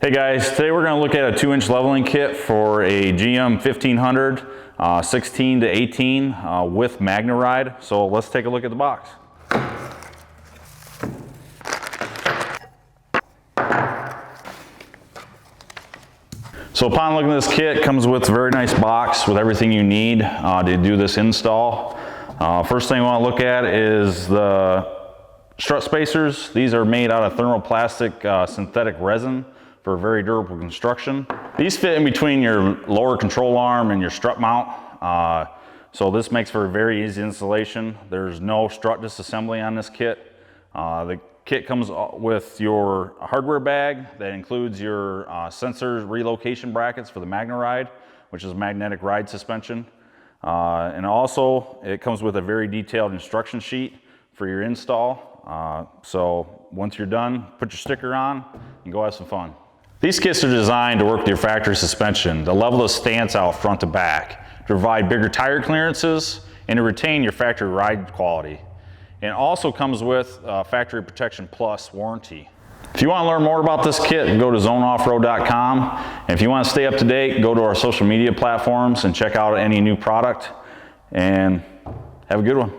Hey guys, today we're going to look at a 2-inch leveling kit for a GM 1500 16 to 18 with Magnaride. So let's take a look at the box. So upon looking at this kit, it comes with a very nice box with everything you need to do this install. First thing we want to look at is the strut spacers. These are made out of thermoplastic synthetic resin for very durable construction. These fit in between your lower control arm and your strut mount. So this makes for a very easy installation. There's no strut disassembly on this kit. The kit comes with your hardware bag that includes your sensor relocation brackets for the Magnaride, which is magnetic ride suspension. And also it comes with a very detailed instruction sheet for your install. So once you're done, put your sticker on and go have some fun. These kits are designed to work with your factory suspension, to level the stance out front to back, to provide bigger tire clearances, and to retain your factory ride quality. And it also comes with Factory Protection Plus warranty. If you want to learn more about this kit, go to zoneoffroad.com. And if you want to stay up to date, go to our social media platforms and check out any new product. And have a good one.